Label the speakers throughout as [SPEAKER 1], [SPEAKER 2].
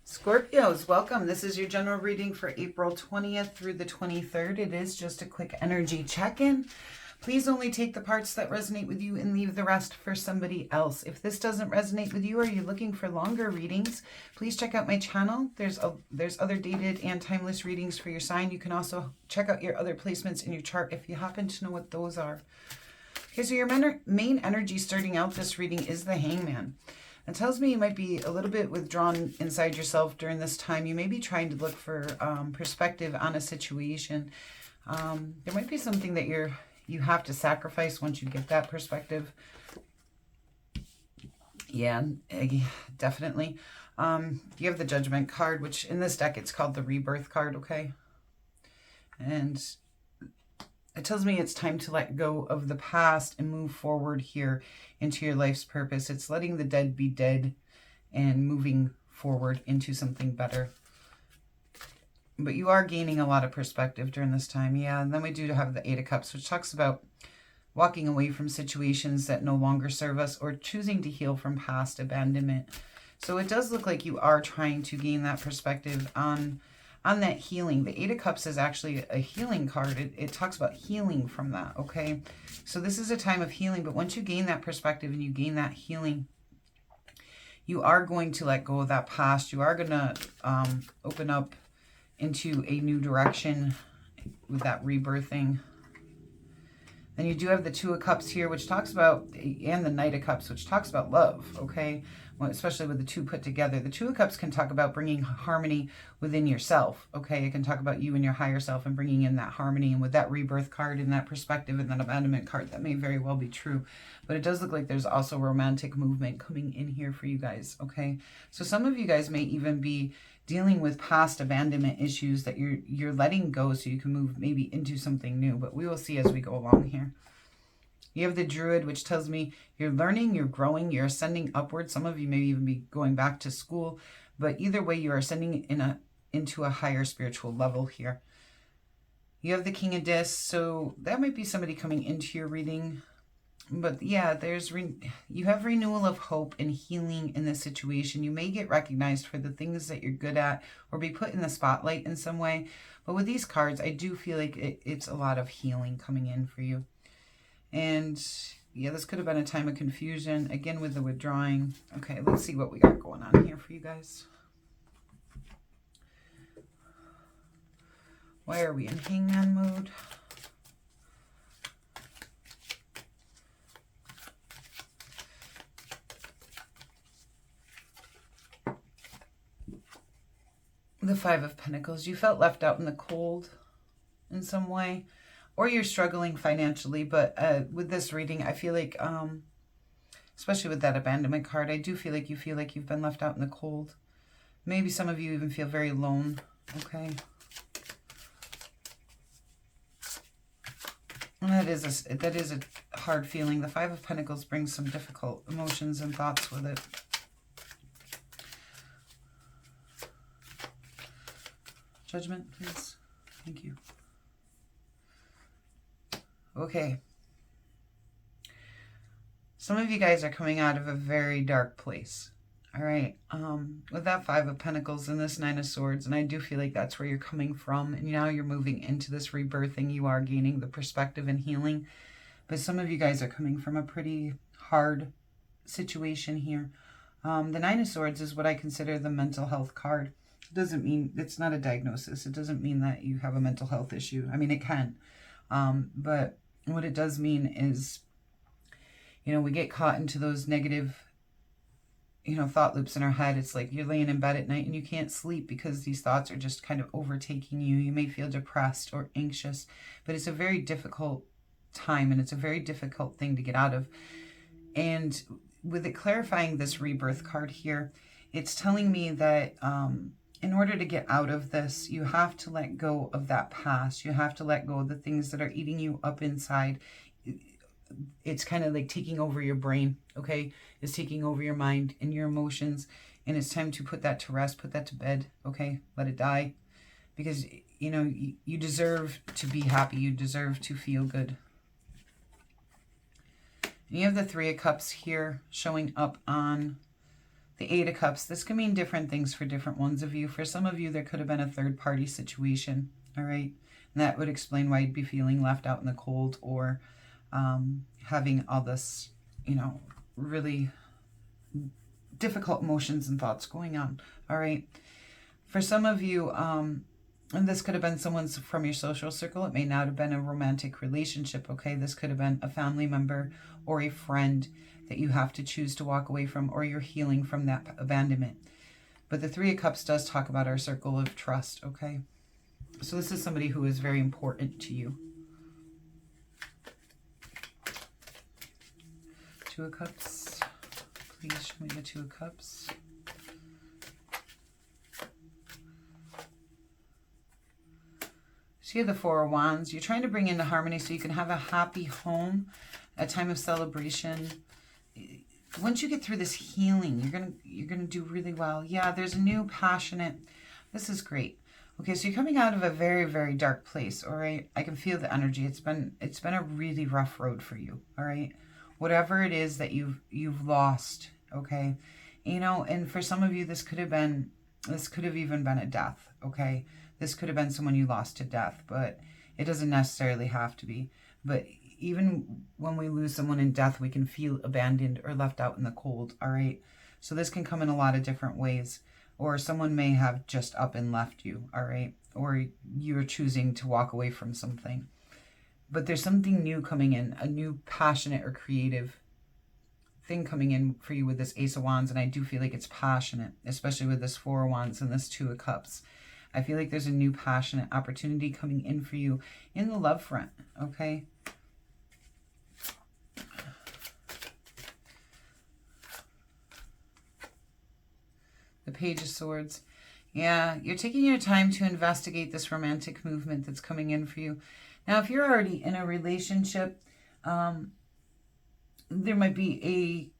[SPEAKER 1] Scorpios, welcome. This is your general reading for April 20th through the 23rd. It is just a quick energy check-in. Please only take the parts that resonate with you and leave the rest for somebody else. If this doesn't resonate with you or you're looking for longer readings, please check out my channel. There's other dated and timeless readings for your sign. You can also check out your other placements in your chart if you happen to know what those are. Okay, so your main energy starting out this reading is the Hangman. It tells me you might be a little bit withdrawn inside yourself during this time. You may be trying to look for perspective on a situation. There might be something that you have to sacrifice once you get that perspective. Yeah, definitely. You have the Judgment card, which in this deck it's called the Rebirth card, okay? And it tells me it's time to let go of the past and move forward here into your life's purpose. It's letting the dead be dead and moving forward into something better. But you are gaining a lot of perspective during this time. Yeah, and then we do have the Eight of Cups, which talks about walking away from situations that no longer serve us or choosing to heal from past abandonment. So it does look like you are trying to gain that perspective on that healing. The Eight of Cups is actually a healing card. It talks about healing from that, okay? So this is a time of healing, but once you gain that perspective and you gain that healing, you are going to let go of that past. You are going to open up into a new direction with that rebirthing. Then you do have the Two of Cups here, which talks about, and the Knight of Cups, which talks about love, okay? Well, especially with the two put together. The Two of Cups can talk about bringing harmony within yourself, okay? It can talk about you and your higher self and bringing in that harmony. And with that Rebirth card and that perspective and that abandonment card, that may very well be true. But it does look like there's also romantic movement coming in here for you guys, okay? So some of you guys may even be dealing with past abandonment issues that you're letting go so you can move maybe into something new. But we will see as we go along here. You have the Druid, which tells me you're learning, you're growing, you're ascending upward. Some of you may even be going back to school. But either way, you are ascending into a higher spiritual level here. You have the King of Discs, so that might be somebody coming into your reading. But yeah, you have renewal of hope and healing in this situation. You may get recognized for the things that you're good at or be put in the spotlight in some way. But with these cards, I do feel like it's a lot of healing coming in for you. And yeah, this could have been a time of confusion. Again, with the withdrawing. Okay, let's see what we got going on here for you guys. Why are we in Hangman mode? The Five of Pentacles. You felt left out in the cold in some way. Or you're struggling financially. But with this reading, I feel like, especially with that abandonment card, I do feel like you've been left out in the cold. Maybe some of you even feel very alone. Okay. And that is a hard feeling. The Five of Pentacles brings some difficult emotions and thoughts with it. Judgment, please. Thank you. Okay. Some of you guys are coming out of a very dark place. All right. With that Five of Pentacles and this Nine of Swords, and I do feel like that's where you're coming from. And now you're moving into this rebirthing. You are gaining the perspective and healing. But some of you guys are coming from a pretty hard situation here. The Nine of Swords is what I consider the mental health card. It doesn't mean, it's not a diagnosis. It doesn't mean that you have a mental health issue. I mean, it can. But what it does mean is, we get caught into those negative, thought loops in our head. It's like you're laying in bed at night and you can't sleep because these thoughts are just kind of overtaking you. You may feel depressed or anxious, but it's a very difficult time and it's a very difficult thing to get out of. And with it clarifying this Rebirth card here, it's telling me that in order to get out of this, you have to let go of that past. You have to let go of the things that are eating you up inside. It's kind of like taking over your brain, okay? It's taking over your mind and your emotions. And it's time to put that to rest, put that to bed, okay? Let it die. Because, you deserve to be happy. You deserve to feel good. And you have the Three of Cups here showing up on The Eight of Cups. This can mean different things for different ones of you. For some of you, there could have been a third-party situation, all right? And that would explain why you'd be feeling left out in the cold, or having all this, you know, really difficult emotions and thoughts going on, all right? For some of you, and this could have been someone's from your social circle. It may not have been a romantic relationship, okay? This could have been a family member or a friend that you have to choose to walk away from, or you're healing from that abandonment. But the Three of Cups does talk about our circle of trust, okay? So this is somebody who is very important to you. Two of Cups. Please show me the Two of Cups. So you have the Four of Wands. You're trying to bring into harmony so you can have a happy home, a time of celebration. Once you get through this healing, you're gonna do really well. Yeah, there's a new passionate. This is great. Okay, so you're coming out of a very, very dark place. All right, I can feel the energy. It's been a really rough road for you. All right, whatever it is that you've lost. Okay, you know, and for some of you, this could have even been a death. Okay, this could have been someone you lost to death, but it doesn't necessarily have to be. But even when we lose someone in death, we can feel abandoned or left out in the cold, all right? So this can come in a lot of different ways. Or someone may have just up and left you, all right? Or you're choosing to walk away from something. But there's something new coming in, a new passionate or creative thing coming in for you with this Ace of Wands. And I do feel like it's passionate, especially with this Four of Wands and this Two of Cups. I feel like there's a new passionate opportunity coming in for you in the love front, okay? The Page of Swords. Yeah, you're taking your time to investigate this romantic movement that's coming in for you. Now, if you're already in a relationship, there might be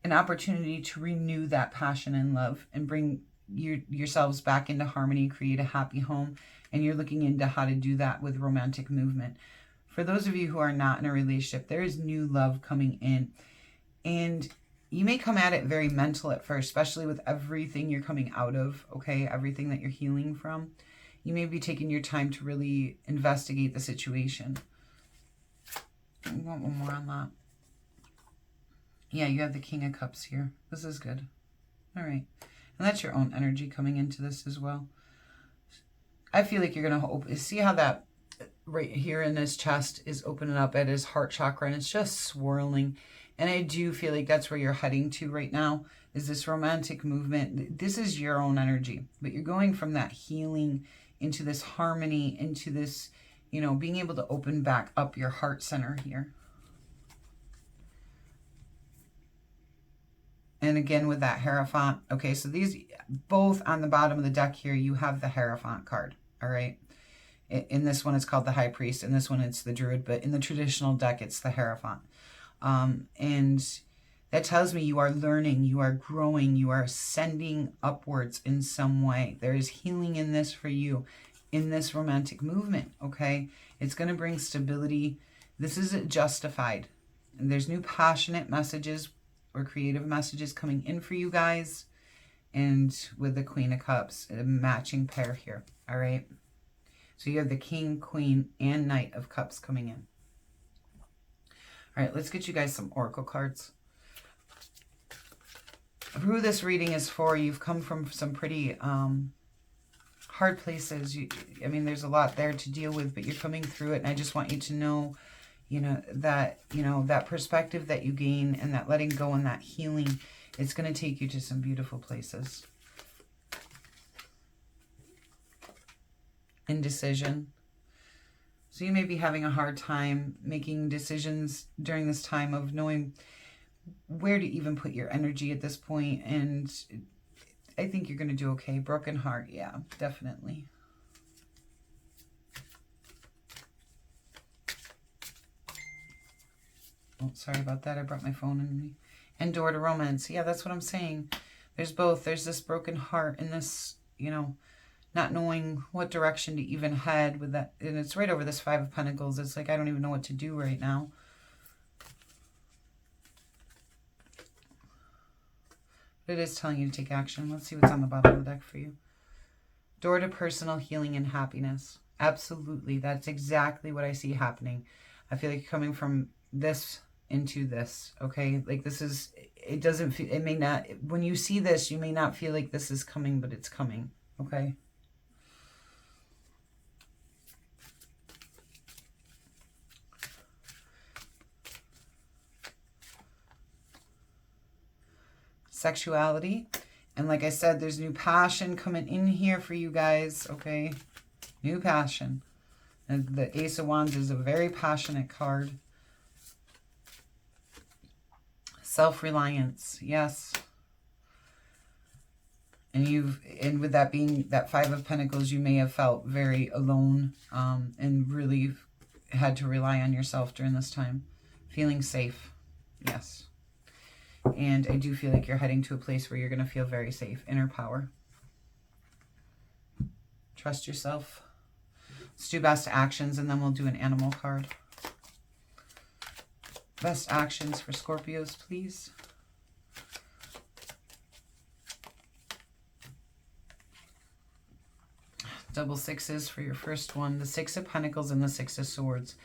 [SPEAKER 1] an opportunity to renew that passion and love and bring yourselves back into harmony, create a happy home. And you're looking into how to do that with romantic movement. For those of you who are not in a relationship, there is new love coming in. And you may come at it very mental at first, especially with everything you're coming out of, okay? Everything that you're healing from. You may be taking your time to really investigate the situation. I want one more on that. Yeah, you have the King of Cups here. This is good. All right. And that's your own energy coming into this as well. I feel like you're going to hope. See how that right here in his chest is opening up at his heart chakra, and it's just swirling. And I do feel like that's where you're heading to right now, is this romantic movement. This is your own energy, but you're going from that healing into this harmony, into this, you know, being able to open back up your heart center here. And again, with that Hierophant. Okay, so these, both on the bottom of the deck here, you have the Hierophant card, all right? In this one, it's called the High Priest. In this one, it's the Druid. But in the traditional deck, it's the Hierophant. And that tells me you are learning, you are growing, you are ascending upwards in some way. There is healing in this for you, in this romantic movement, okay? It's going to bring stability. This is justified. And there's new passionate messages or creative messages coming in for you guys. And with the Queen of Cups, a matching pair here, all right? So you have the King, Queen, and Knight of Cups coming in. All right, let's get you guys some oracle cards. Who this reading is for, you've come from some pretty hard places. I mean, there's a lot there to deal with, but you're coming through it. And I just want you to know, that perspective that you gain and that letting go and that healing, it's going to take you to some beautiful places. Indecision. So you may be having a hard time making decisions during this time of knowing where to even put your energy at this point. And I think you're going to do okay. Broken heart. Yeah, definitely. Oh, sorry about that. I brought my phone in me. And door to romance. Yeah, that's what I'm saying. There's both. There's this broken heart and this, not knowing what direction to even head with that. And it's right over this Five of Pentacles. It's like, I don't even know what to do right now. It is telling you to take action. Let's see what's on the bottom of the deck for you. Door to personal healing and happiness. Absolutely. That's exactly what I see happening. I feel like you're coming from this into this, okay? Like this is, it doesn't feel, it may not, when you see this, you may not feel like this is coming, but it's coming, okay? Sexuality. And like I said, there's new passion coming in here for you guys, okay? New passion. And the Ace of Wands is a very passionate card. Self-reliance, yes. And with that being that Five of Pentacles, you may have felt very alone and really had to rely on yourself during this time. Feeling safe, yes. And I do feel like you're heading to a place where you're going to feel very safe. Inner power. Trust yourself. Let's do best actions, and then we'll do an animal card. Best actions for Scorpios, please. Double sixes for your first one. The Six of Pentacles and the Six of Swords.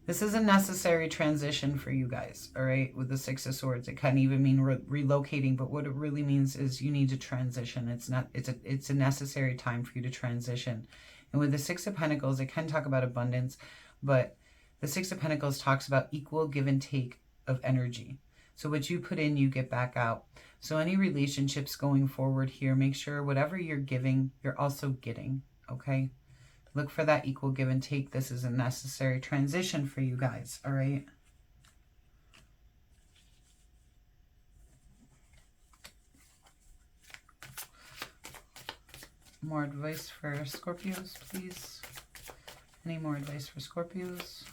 [SPEAKER 1] This is a necessary transition for you guys, all right, with the Six of Swords. It can even mean relocating, but what it really means is you need to transition. It's a necessary time for you to transition. And with the Six of Pentacles, it can talk about abundance, but the Six of Pentacles talks about equal give and take of energy. So what you put in, you get back out. So any relationships going forward here, make sure whatever you're giving, you're also getting, okay? Look for that equal give and take. This is a necessary transition for you guys, all right? More advice for Scorpios, please. Any more advice for Scorpios?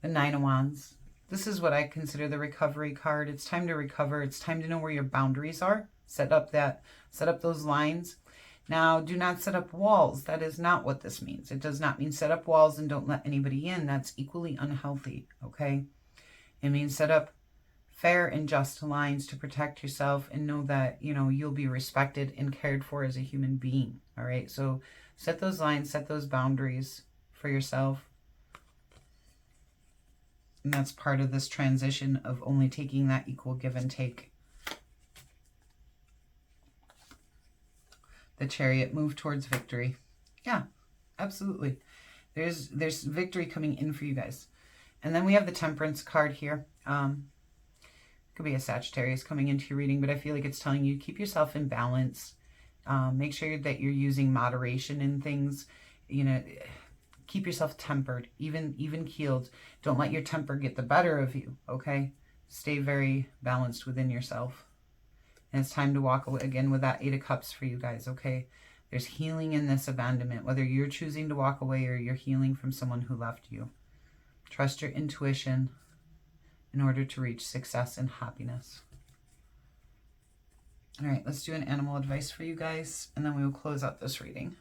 [SPEAKER 1] The Nine of Wands. This is what I consider the recovery card. It's time to recover. It's time to know where your boundaries are. Set up those lines. Now, do not set up walls. That is not what this means. It does not mean set up walls and don't let anybody in. That's equally unhealthy, okay? It means set up fair and just lines to protect yourself and know that, you know, you'll be respected and cared for as a human being, all right? So set those lines, set those boundaries for yourself. And that's part of this transition of only taking that equal give and take. The Chariot, move towards victory. Yeah, absolutely. There's victory coming in for you guys. And then we have the Temperance card here. Could be a Sagittarius coming into your reading, but I feel like it's telling you keep yourself in balance. Make sure that you're using moderation in things. You know, keep yourself tempered, even keeled. Don't let your temper get the better of you, okay? Stay very balanced within yourself. And it's time to walk away again with that Eight of Cups for you guys, okay? There's healing in this abandonment, whether you're choosing to walk away or you're healing from someone who left you. Trust your intuition in order to reach success and happiness. All right, let's do an animal advice for you guys, and then we will close out this reading.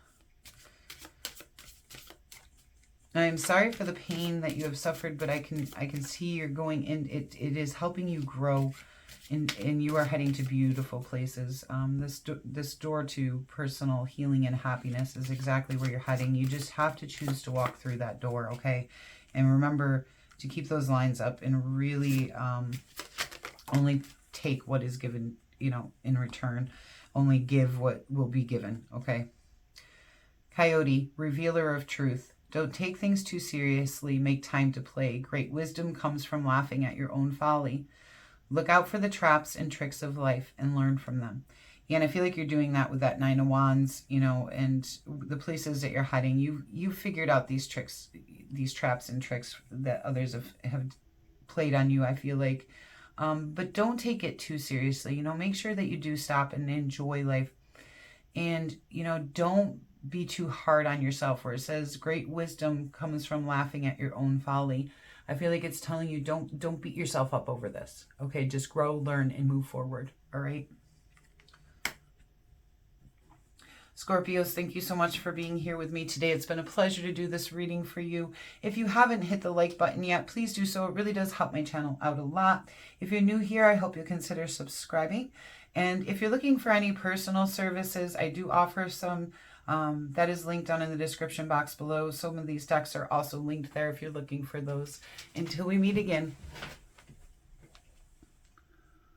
[SPEAKER 1] Now, I'm sorry for the pain that you have suffered, but I can see you're going in. It is helping you grow, and you are heading to beautiful places. This door to personal healing and happiness is exactly where you're heading. You just have to choose to walk through that door, okay? And remember to keep those lines up and really only take what is given, you know, in return. Only give what will be given, okay? Coyote, revealer of truth. Don't take things too seriously. Make time to play. Great wisdom comes from laughing at your own folly. Look out for the traps and tricks of life and learn from them. Yeah, and I feel like you're doing that with that Nine of Wands, you know, and the places that you're hiding. You figured out these tricks, these traps and tricks that others have played on you, I feel like. But don't take it too seriously. You know, make sure that you do stop and enjoy life. And, you know, don't be too hard on yourself, where it says great wisdom comes from laughing at your own folly. I feel like it's telling you don't beat yourself up over this. Okay, just grow, learn, and move forward. All right. Scorpios, thank you so much for being here with me today. It's been a pleasure to do this reading for you. If you haven't hit the like button yet, please do so. It really does help my channel out a lot. If you're new here, I hope you'll consider subscribing. And if you're looking for any personal services, I do offer some. That is linked down in the description box below. Some of these decks are also linked there if you're looking for those. Until we meet again,